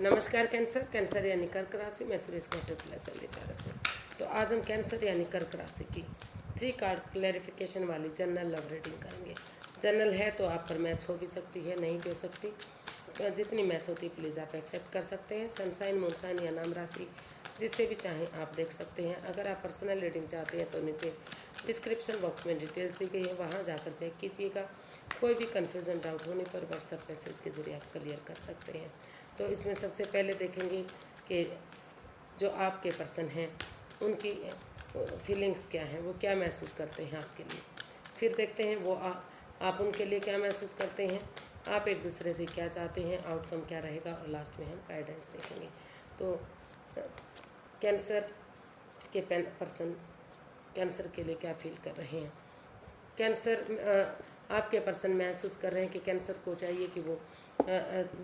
नमस्कार cancer. Cancer यानी कर्क राशि में सुरेश से। तो आज हम कैंसर यानी कर्क राशि की 3 कार्ड क्लैरिफिकेशन वाली जनरल लव रीडिंग करेंगे। जनरल है तो आप पर मैच हो भी सकती है, नहीं भी हो सकती। जितनी मैच होती है प्लीज़ आप एक्सेप्ट कर सकते हैं। सनसाइन, मूनसाइन या नाम राशि जिससे भी चाहें आप देख सकते हैं। अगर आप पर्सनल रीडिंग चाहते हैं तो नीचे डिस्क्रिप्शन बॉक्स में डिटेल्स दी गई है, वहाँ जाकर चेक कीजिएगा। कोई भी कन्फ्यूज़न डाउट होने पर व्हाट्सएप मैसेज के ज़रिए आप क्लियर कर सकते हैं। तो इसमें सबसे पहले देखेंगे कि जो आपके पर्सन हैं उनकी फीलिंग्स क्या हैं, वो क्या महसूस करते हैं आपके लिए। फिर देखते हैं वो आप उनके लिए क्या महसूस करते हैं, आप एक दूसरे से क्या चाहते हैं, आउटकम क्या रहेगा, और लास्ट में हम गाइडेंस देखेंगे। तो कैंसर के पर्सन कैंसर के लिए क्या फील कर रहे हैं। कैंसर आपके पर्सन महसूस कर रहे हैं कि कैंसर को चाहिए कि वो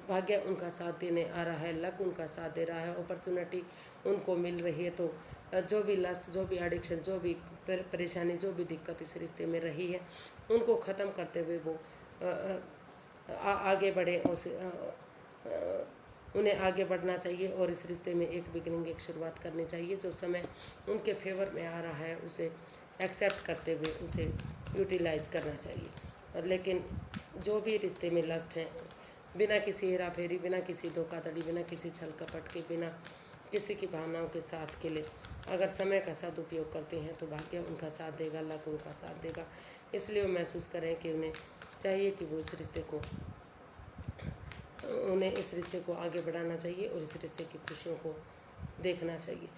भाग्य उनका साथ देने आ रहा है, लक उनका साथ दे रहा है, अपॉर्चुनिटी उनको मिल रही है। तो जो भी लस्ट, जो भी एडिक्शन, जो भी परेशानी, जो भी दिक्कत इस रिश्ते में रही है, उनको ख़त्म करते हुए वो आगे बढ़े। उन्हें आगे बढ़ना चाहिए और इस रिश्ते में एक बिगनिंग, एक शुरुआत करनी चाहिए। जो समय उनके फेवर में आ रहा है उसे एक्सेप्ट करते हुए उसे यूटिलाइज करना चाहिए। लेकिन जो भी रिश्ते में लस्ट है, बिना किसी हेरा फेरी, बिना किसी धोखाधड़ी, बिना किसी छल कपट के, बिना किसी की भावनाओं के साथ के लिए अगर समय का सदुपयोग करते हैं तो भाग्य उनका साथ देगा, लक उनका साथ देगा। इसलिए वो महसूस करें कि उन्हें चाहिए कि वो उन्हें इस रिश्ते को आगे बढ़ाना चाहिए और इस रिश्ते की खुशियों को देखना चाहिए।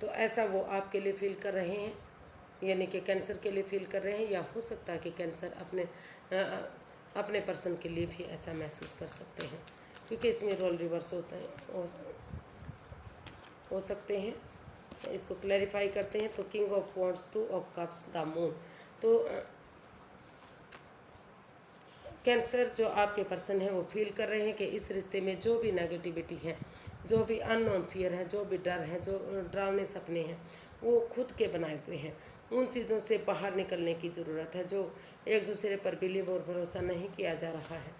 तो ऐसा वो आपके लिए फील कर रहे हैं, यानी कि कैंसर के लिए फील कर रहे हैं, या हो सकता है कि कैंसर अपने पर्सन के लिए भी ऐसा महसूस कर सकते हैं, क्योंकि इसमें रोल रिवर्स होते हैं, हो सकते हैं। इसको क्लैरिफाई करते हैं। तो king of wands, 2 of cups, the moon. तो कैंसर जो आपके पर्सन है वो फील कर रहे हैं कि इस रिश्ते में जो भी नेगेटिविटी है, जो भी अननोन फियर है, जो भी डर है, जो डरावने सपने हैं, वो खुद के बनाए हुए हैं। उन चीज़ों से बाहर निकलने की ज़रूरत है। जो एक दूसरे पर बिलीव और भरोसा नहीं किया जा रहा है,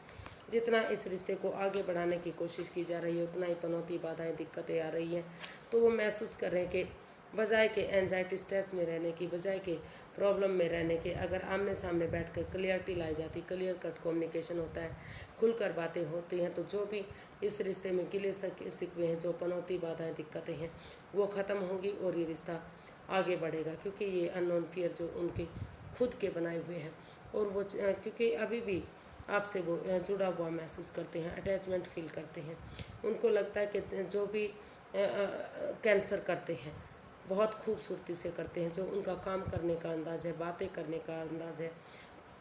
जितना इस रिश्ते को आगे बढ़ाने की कोशिश की जा रही है उतना ही पनौती, बाधाएं, दिक्कतें आ रही हैं। तो वो महसूस कर रहे हैं कि बजाय के एंजाइटी, स्ट्रेस में रहने की, बजाय के प्रॉब्लम में रहने के, अगर आमने सामने बैठकर क्लियरिटी लाई जाती, क्लियर कट कम्युनिकेशन होता है, खुलकर बातें होती हैं, तो जो भी इस रिश्ते में गिले शिकवे हैं, जो पनौती, बाधाएं, दिक्कतें हैं, वो ख़त्म होंगी और ये रिश्ता आगे बढ़ेगा। क्योंकि ये अननोन फियर जो उनके खुद के बनाए हुए हैं, और वो क्योंकि अभी भी आपसे वो जुड़ा हुआ महसूस करते हैं, अटैचमेंट फील करते हैं। उनको लगता है कि जो भी कैंसर करते हैं बहुत खूबसूरती से करते हैं। जो उनका काम करने का अंदाज़ है, बातें करने का अंदाज़ है,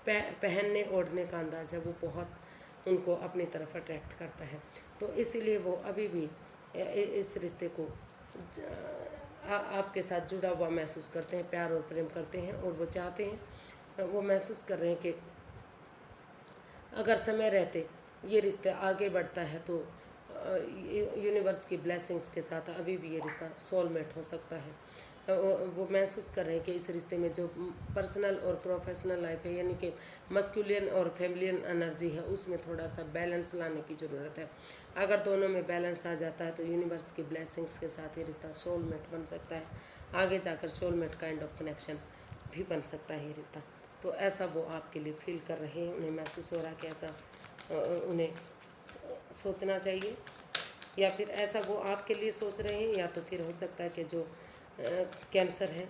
पहनने ओढ़ने का अंदाज़ है, वो बहुत उनको अपनी तरफ अट्रैक्ट करता है। तो इसीलिए वो अभी भी इस रिश्ते को आपके साथ जुड़ा हुआ महसूस करते हैं, प्यार और प्रेम करते हैं, और वो चाहते हैं, वो महसूस कर रहे हैं कि अगर समय रहते ये रिश्ता आगे बढ़ता है तो यूनिवर्स की ब्लेसिंग्स के साथ अभी भी ये रिश्ता सोलमेट हो सकता है। वो महसूस कर रहे हैं कि इस रिश्ते में जो पर्सनल और प्रोफेशनल लाइफ है, यानी कि मस्कुलियन और फेमिलियन एनर्जी है, उसमें थोड़ा सा बैलेंस लाने की ज़रूरत है। अगर दोनों में बैलेंस आ जाता है तो यूनिवर्स की ब्लेसिंग्स के साथ ये रिश्ता सोलमेट बन सकता है। आगे जाकर सोलमेट काइंड ऑफ कनेक्शन भी बन सकता है ये रिश्ता। तो ऐसा वो आपके लिए फील कर रहे हैं, उन्हें महसूस हो रहा है कि ऐसा उन्हें सोचना चाहिए, या फिर ऐसा वो आपके लिए सोच रहे हैं, या तो फिर हो सकता है कि जो कैंसर है,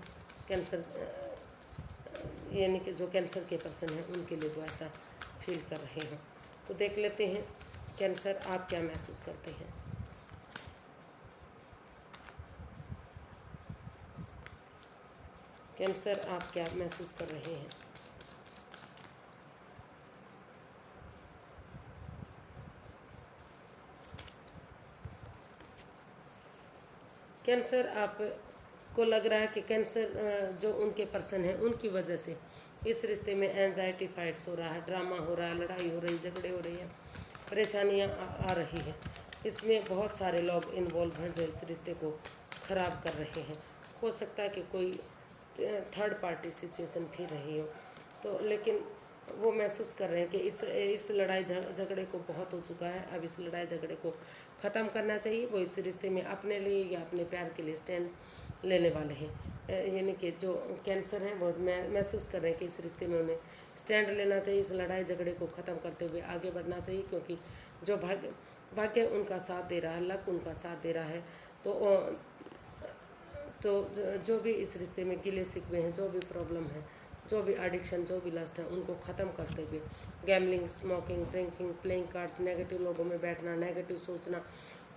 कैंसर यानी कि जो कैंसर के पर्सन हैं उनके लिए वो ऐसा फील कर रहे हैं। तो देख लेते हैं कैंसर आप क्या महसूस करते हैं। कैंसर आप क्या महसूस कर रहे हैं। कैंसर आप को लग रहा है कि कैंसर जो उनके पर्सन हैं उनकी वजह से इस रिश्ते में एंजाइटी फाइट्स हो रहा है, ड्रामा हो रहा है, लड़ाई हो रही, झगड़े हो रही हैं, परेशानियां आ रही हैं। इसमें बहुत सारे लोग इन्वॉल्व हैं जो इस रिश्ते को ख़राब कर रहे हैं। हो सकता है कि कोई थर्ड पार्टी सिचुएशन फिर रही हो। तो लेकिन वो महसूस कर रहे हैं कि इस लड़ाई झगड़े को बहुत हो चुका है, अब इस लड़ाई झगड़े को ख़त्म करना चाहिए। वो इस रिश्ते में अपने लिए या अपने प्यार के लिए स्टैंड लेने वाले हैं। यानी कि जो कैंसर हैं वो महसूस कर रहे हैं कि इस रिश्ते में उन्हें स्टैंड लेना चाहिए, इस लड़ाई झगड़े को ख़त्म करते हुए आगे बढ़ना चाहिए, क्योंकि जो भाग्य उनका साथ दे रहा है, लक उनका साथ दे रहा है। तो जो भी इस रिश्ते में गिले शिकवे हैं, जो भी प्रॉब्लम है, जो भी एडिक्शन, जो भी लस्ट है, उनको ख़त्म करते हुए gambling, smoking, drinking, playing cards, negative लोगों में बैठना, नेगेटिव सोचना,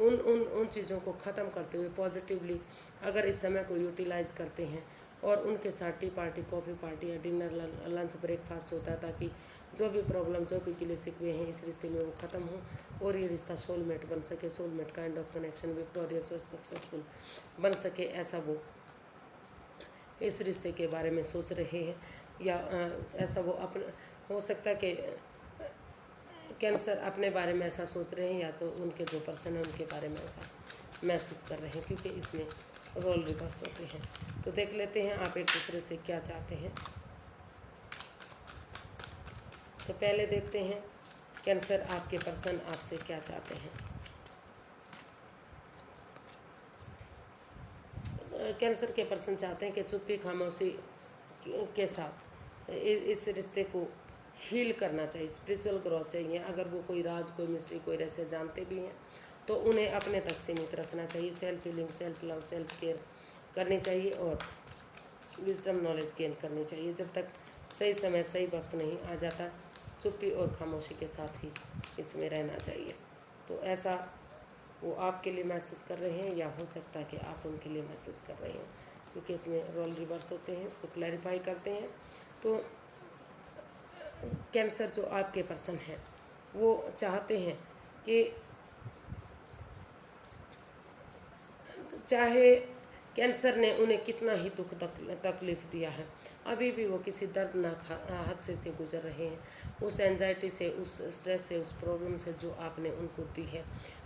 उन चीज़ों को ख़त्म करते हुए पॉजिटिवली अगर इस समय को यूटिलाइज़ करते हैं और उनके साथ टी पार्टी, कॉफ़ी पार्टी या डिनर, लंच, ब्रेकफास्ट होता है, ताकि जो भी प्रॉब्लम, जो भी गिले शिकवे हैं इस रिश्ते में वो ख़त्म हो और ये रिश्ता सोलमेट बन सके, soulmate kind of connection, victorious और सक्सेसफुल बन सके, ऐसा वो इस रिश्ते के बारे में सोच रहे हैं। या ऐसा वो अपने हो सकता है कि कैंसर अपने बारे में ऐसा सोच रहे हैं, या तो उनके जो पर्सन है उनके बारे में ऐसा महसूस कर रहे हैं, क्योंकि इसमें रोल रिवर्स होते हैं। तो देख लेते हैं आप एक दूसरे से क्या चाहते हैं। तो पहले देखते हैं कैंसर, आपके पर्सन आपसे क्या चाहते हैं। कैंसर के पर्सन चाहते हैं कि चुप्पी खामोशी के साथ इस रिश्ते को हील करना चाहिए, स्पिरिचुअल ग्रोथ चाहिए। अगर वो कोई राज, कोई मिस्ट्री, कोई रहस्य जानते भी हैं तो उन्हें अपने तक सीमित रखना चाहिए। Self healing, self love, self care करनी चाहिए और विजडम नॉलेज गेन करनी चाहिए। जब तक सही समय, सही वक्त नहीं आ जाता, चुप्पी और खामोशी के साथ ही इसमें रहना चाहिए। तो ऐसा वो आपके लिए महसूस कर रहे हैं, या हो सकता है कि आप उनके लिए महसूस कर रहे हैं, क्योंकि इसमें रोल रिवर्स होते हैं। इसको क्लैरिफाई करते हैं। तो कैंसर जो आपके पर्सन हैं वो चाहते हैं कि चाहे कैंसर ने उन्हें कितना ही दुख तकलीफ दिया है, अभी भी वो किसी दर्दनाक हादसे से गुजर रहे हैं, उस एंजाइटी से, उस स्ट्रेस से, उस प्रॉब्लम से जो आपने उनको दी है,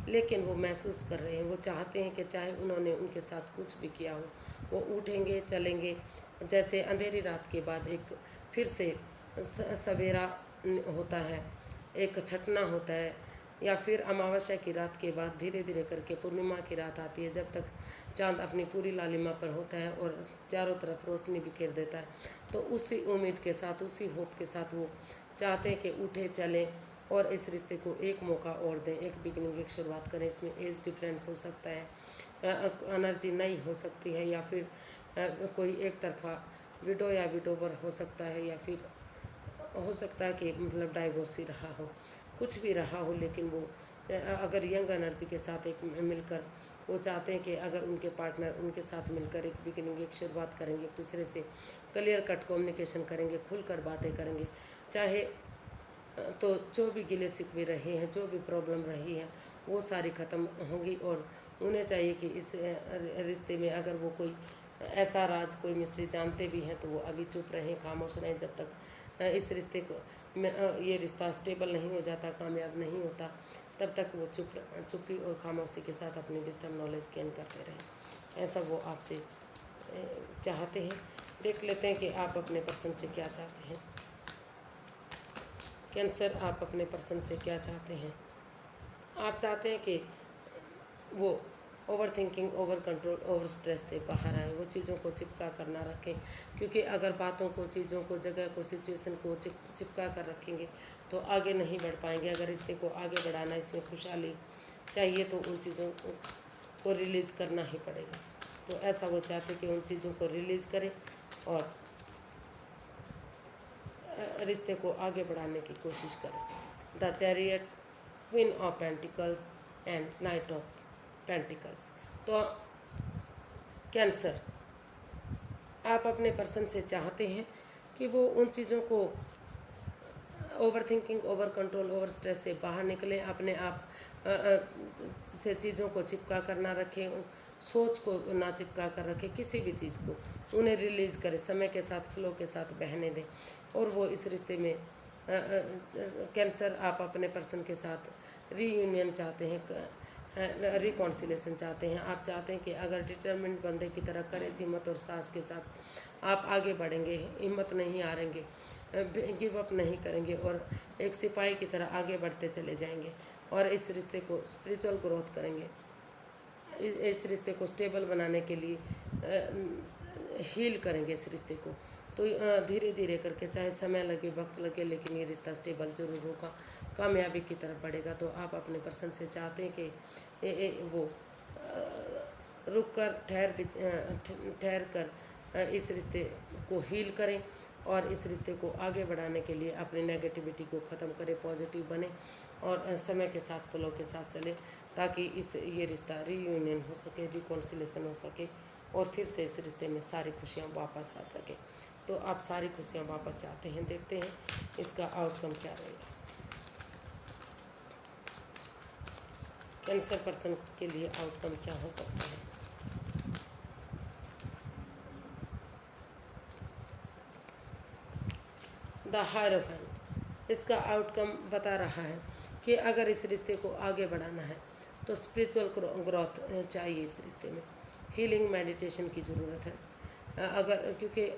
लेकिन वो महसूस कर रहे हैं। वो चाहते हैं कि चाहे उन्होंने उनके साथ कुछ भी किया हो, वो उठेंगे, चलेंगे, जैसे अंधेरी रात के बाद एक फिर से सवेरा होता है, एक छटना होता है, या फिर अमावस्या की रात के बाद धीरे धीरे करके पूर्णिमा की रात आती है, जब तक चांद अपनी पूरी लालिमा पर होता है और चारों तरफ रोशनी बिखेर देता है। तो उसी उम्मीद के साथ, उसी होप के साथ वो चाहते हैं कि उठे, चलें और इस रिश्ते को एक मौका और दें, एक बिगनिंग, एक शुरुआत करें। इसमें एज डिफरेंस हो सकता है, एनर्जी नई हो सकती है, या फिर कोई एक तरफा विडो या विडोवर हो सकता है, या फिर हो सकता है कि मतलब डाइवोर्स ही रहा हो, कुछ भी रहा हो, लेकिन वो अगर यंग एनर्जी के साथ एक मिलकर वो चाहते हैं कि अगर उनके पार्टनर उनके साथ मिलकर एक बिगिनिंग, एक शुरुआत करेंगे, एक दूसरे से क्लियर कट कम्युनिकेशन करेंगे, खुलकर बातें करेंगे, चाहे तो जो भी गिले शिकवे रहे हैं, जो भी प्रॉब्लम रही है, वो सारी ख़त्म होंगी। और उन्हें चाहिए कि इस रिश्ते में अगर वो कोई ऐसा राज, कोई मिस्ट्री जानते भी हैं तो वो अभी चुप रहें, खामोश रहें, जब तक इस रिश्ते को ये रिश्ता स्टेबल नहीं हो जाता, कामयाब नहीं होता, तब तक वो चुप्पी और खामोशी के साथ अपनी विजडम नॉलेज गेन करते रहें। ऐसा वो आपसे चाहते हैं। देख लेते हैं कि आप अपने पर्सन से क्या चाहते हैं। कैंसर, आप अपने पर्सन से क्या चाहते हैं। आप चाहते हैं कि वो over thinking, over control, over stress से बाहर आए, वो चीज़ों को चिपका कर ना रखें, क्योंकि अगर बातों को, चीज़ों को, जगह को, सिचुएशन को चिपका कर रखेंगे तो आगे नहीं बढ़ पाएंगे। अगर रिश्ते को आगे बढ़ाना, इसमें खुशहाली चाहिए तो उन चीज़ों को रिलीज़ करना ही पड़ेगा। तो ऐसा वो चाहते कि उन चीज़ों को रिलीज़ करें और रिश्ते को आगे बढ़ाने की कोशिश करें। The chariot, queen of pentacles and night of pentacles. तो कैंसर, आप अपने पर्सन से चाहते हैं कि वो उन चीज़ों को over thinking, over control, over stress से बाहर निकलें, अपने आप से चीज़ों को चिपका कर ना रखें, सोच को ना चिपका कर रखें, किसी भी चीज़ को उन्हें रिलीज़ करें, समय के साथ, फ्लो के साथ बहने दें। और वो इस रिश्ते में कैंसर, आप अपने पर्सन के साथ रीयूनियन चाहते हैं, रिकॉन्सिलेशन चाहते हैं। आप चाहते हैं कि अगर डिटरमिनेंट बंदे की तरह करेज, हिम्मत और साहस के साथ आप आगे बढ़ेंगे, हिम्मत नहीं हारेंगे, गिव अप नहीं करेंगे और एक सिपाही की तरह आगे बढ़ते चले जाएंगे और इस रिश्ते को स्पिरिचुअल ग्रोथ करेंगे। इस रिश्ते को स्टेबल बनाने के लिए हील करेंगे इस रिश्ते को। तो धीरे धीरे करके, चाहे समय लगे, वक्त लगे, लेकिन ये रिश्ता स्टेबल जरूर होगा, कामयाबी की तरफ बढ़ेगा। तो आप अपने पर्सन से चाहते हैं कि वो रुक कर ठहर कर इस रिश्ते को हील करें और इस रिश्ते को आगे बढ़ाने के लिए अपनी नेगेटिविटी को ख़त्म करें, पॉजिटिव बने और समय के साथ फ्लो के साथ चले, ताकि ये रिश्ता रीयूनियन हो सके, रिकॉन्सिलेशन हो सके और फिर से इस रिश्ते में सारी खुशियाँ वापस आ सके। तो आप सारी खुशियाँ वापस चाहते हैं, देखते हैं इसका आउटकम क्या रहेगा। कैंसर पर्सन के लिए आउटकम क्या हो सकता है। द हायरोफेंट, इसका आउटकम बता रहा है कि अगर इस रिश्ते को आगे बढ़ाना है तो स्पिरिचुअल ग्रोथ चाहिए इस रिश्ते में, हीलिंग मेडिटेशन की ज़रूरत है। क्योंकि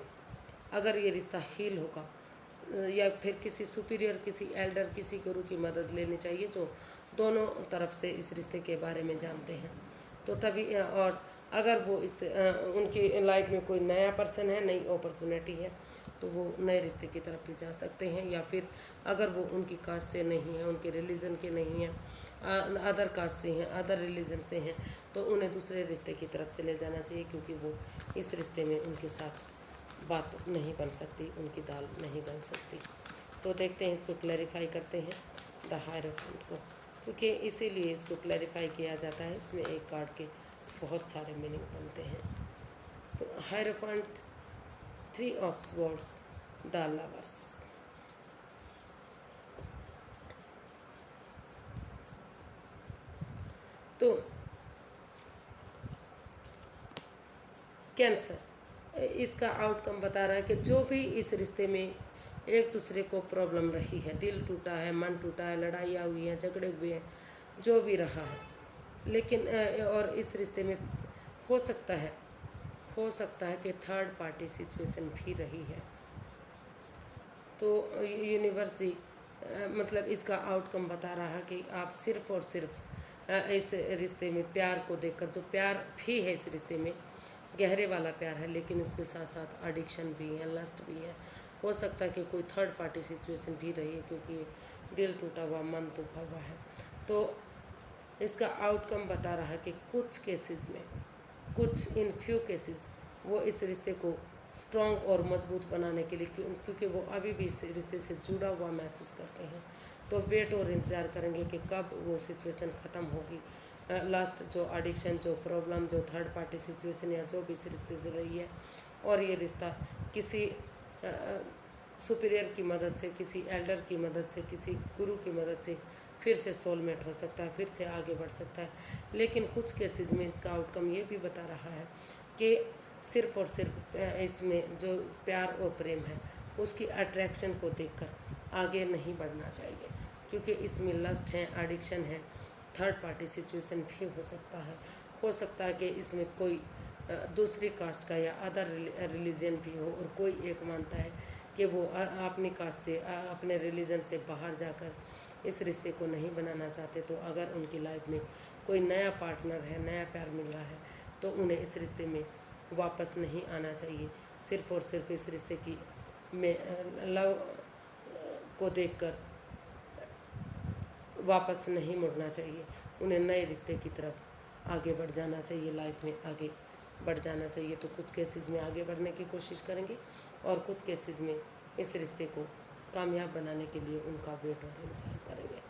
अगर ये रिश्ता हील होगा या फिर किसी सुपीरियर, किसी एल्डर, किसी गुरु की मदद लेनी चाहिए जो दोनों तरफ से इस रिश्ते के बारे में जानते हैं। तो तभी, और अगर वो उनकी लाइफ में कोई नया पर्सन है, नई अपॉर्चुनिटी है, तो वो नए रिश्ते की तरफ भी जा सकते हैं। या फिर अगर वो उनकी कास्ट से नहीं है, उनके रिलीजन के नहीं हैं, अदर कास्ट से हैं, अदर रिलीजन से हैं, तो उन्हें दूसरे रिश्ते की तरफ चले जाना चाहिए, क्योंकि वो इस रिश्ते में उनके साथ बात नहीं बन सकती, उनकी दाल नहीं बन सकती। तो देखते हैं, इसको क्लैरिफाई करते हैं द हायरोफेंट को, क्योंकि इसीलिए इसको क्लैरिफाई किया जाता है। इसमें एक कार्ड के बहुत सारे मीनिंग बनते हैं। तो hierophant, 3 of swords, the lovers. तो कैंसर, इसका आउटकम बता रहा है कि जो भी इस रिश्ते में एक दूसरे को प्रॉब्लम रही है, दिल टूटा है, मन टूटा है, लड़ाइयाँ हुई हैं, झगड़े हुए हैं, जो भी रहा है, लेकिन और इस रिश्ते में हो सकता है कि थर्ड पार्टी सिचुएशन भी रही है। तो यूनिवर्स जी मतलब इसका आउटकम बता रहा है कि आप सिर्फ़ और सिर्फ इस रिश्ते में प्यार को देखकर, जो प्यार भी है इस रिश्ते में, गहरे वाला प्यार है, लेकिन उसके साथ साथ एडिक्शन भी है, लस्ट भी है। हो सकता है कि कोई थर्ड पार्टी सिचुएशन भी रही है, क्योंकि दिल टूटा हुआ, मन दुखा हुआ है। तो इसका आउटकम बता रहा है कि कुछ केसेस में, कुछ इन फ्यू केसेस, वो इस रिश्ते को स्ट्रॉन्ग और मजबूत बनाने के लिए, क्योंकि वो अभी भी इस रिश्ते से जुड़ा हुआ महसूस करते हैं, तो वेट और इंतज़ार करेंगे कि कब वो सिचुएशन ख़त्म होगी। लास्ट जो एडिक्शन, जो प्रॉब्लम, जो थर्ड पार्टी सिचुएशन या जो भी इस रिश्ते से रही है, और ये रिश्ता किसी सुपीरियर की मदद से, किसी एल्डर की मदद से, किसी गुरु की मदद से फिर से सोलमेट हो सकता है, फिर से आगे बढ़ सकता है। लेकिन कुछ केसेस में इसका आउटकम ये भी बता रहा है कि सिर्फ़ और सिर्फ इसमें जो प्यार और प्रेम है, उसकी अट्रैक्शन को देखकर आगे नहीं बढ़ना चाहिए, क्योंकि इसमें लस्ट है, एडिक्शन है, थर्ड पार्टी सिचुएशन भी हो सकता है। हो सकता है कि इसमें कोई दूसरी कास्ट का या अदर रिलीजन भी हो, और कोई एक मानता है कि वो अपनी कास्ट से, अपने रिलीजन से बाहर जाकर इस रिश्ते को नहीं बनाना चाहते। तो अगर उनकी लाइफ में कोई नया पार्टनर है, नया प्यार मिल रहा है, तो उन्हें इस रिश्ते में वापस नहीं आना चाहिए। सिर्फ़ और सिर्फ इस रिश्ते की में लव को देखकर वापस नहीं मुड़ना चाहिए। उन्हें नए रिश्ते की तरफ आगे बढ़ जाना चाहिए, लाइफ में आगे बढ़ जाना चाहिए। तो कुछ केसेस में आगे बढ़ने की कोशिश करेंगे, और कुछ केसेस में इस रिश्ते को कामयाब बनाने के लिए उनका वेट और इंतजार करेंगे।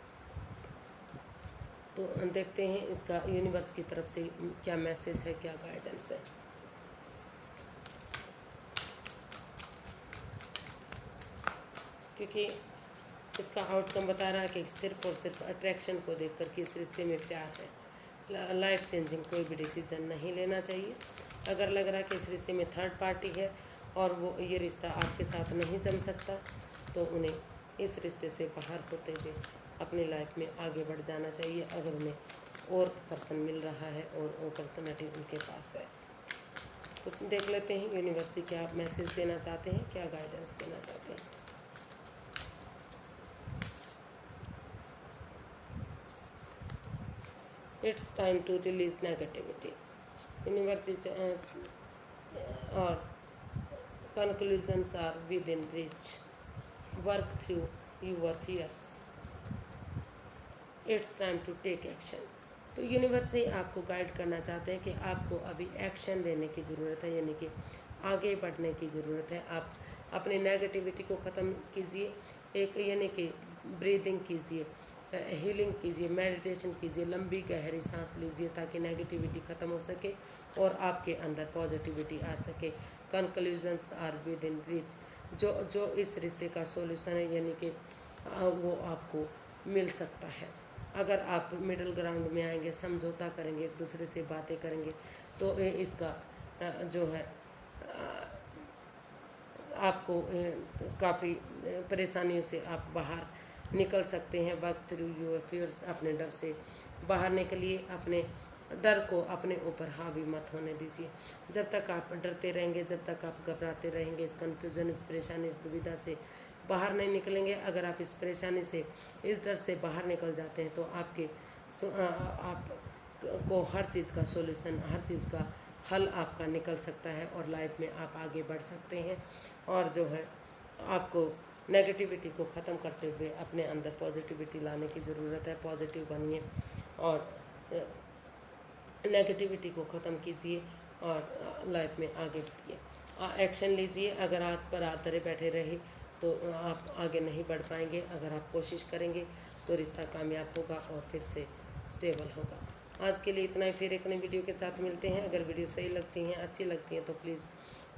तो देखते हैं इसका यूनिवर्स की तरफ से क्या मैसेज है, क्या गाइडेंस है। क्योंकि इसका आउटकम बता रहा है कि सिर्फ और सिर्फ अट्रैक्शन को देखकर कि इस रिश्ते में प्यार है, लाइफ चेंजिंग कोई भी डिसीजन नहीं लेना चाहिए। अगर लग रहा है कि इस रिश्ते में थर्ड पार्टी है और वो ये रिश्ता आपके साथ नहीं जम सकता, तो उन्हें इस रिश्ते से बाहर होते हुए अपनी लाइफ में आगे बढ़ जाना चाहिए। अगर उन्हें और पर्सन मिल रहा है और अपॉर्चुनिटी उनके पास है, तो देख लेते हैं यूनिवर्स क्या मैसेज देना चाहते हैं, क्या गाइडेंस देना चाहते हैं। It's time to release negativity. University or conclusions are within reach. Work through your fears. It's time to take action. तो यूनिवर्स से आपको गाइड करना चाहते हैं कि आपको अभी एक्शन लेने की ज़रूरत है, यानी कि आगे बढ़ने की ज़रूरत है। आप अपनी नेगेटिविटी को ख़त्म कीजिए, एक यानी कि ब्रीदिंग कीजिए, हीलिंग कीजिए, मेडिटेशन कीजिए, लंबी गहरी सांस लीजिए ताकि नेगेटिविटी ख़त्म हो सके और आपके अंदर पॉजिटिविटी आ सके। Conclusions are within reach. जो इस रिश्ते का सॉल्यूशन है, यानी कि वो आपको मिल सकता है। अगर आप मिडिल ग्राउंड में आएंगे, समझौता करेंगे, एक दूसरे से बातें करेंगे, तो इसका जो है आपको काफ़ी परेशानियों से आप बाहर निकल सकते हैं। Work through your fears. अपने डर से बाहर निकलिए, अपने डर को अपने ऊपर हावी मत होने दीजिए। जब तक आप डरते रहेंगे, जब तक आप घबराते रहेंगे, इस कन्फ्यूज़न, इस परेशानी, इस दुविधा से बाहर नहीं निकलेंगे। अगर आप इस परेशानी से, इस डर से बाहर निकल जाते हैं तो आपको हर चीज़ का सॉल्यूशन, हर चीज़ का हल आपका निकल सकता है और लाइफ में आप आगे बढ़ सकते हैं। और जो है आपको नेगेटिविटी को ख़त्म करते हुए अपने अंदर पॉजिटिविटी लाने की ज़रूरत है। पॉजिटिव बनिए और नेगेटिविटी को ख़त्म कीजिए और लाइफ में आगे बढ़िए। एक्शन लीजिए। अगर आप पर आतरे बैठे रहे तो आप आगे नहीं बढ़ पाएंगे। अगर आप कोशिश करेंगे तो रिश्ता कामयाब होगा और फिर से स्टेबल होगा। आज के लिए इतना ही। फिर एक नई वीडियो के साथ मिलते हैं। अगर वीडियो सही लगती हैं, अच्छी लगती हैं तो प्लीज़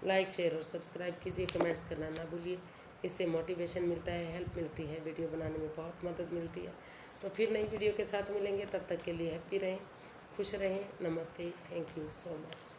लाइक, शेयर और सब्सक्राइब कीजिए। कमेंट्स करना ना भूलिए। इससे मोटिवेशन मिलता है, हेल्प मिलती है, वीडियो बनाने में बहुत मदद मिलती है। तो फिर नई वीडियो के साथ मिलेंगे। तब तक के लिए हैप्पी रहें, खुश रहें। नमस्ते। Thank you so much.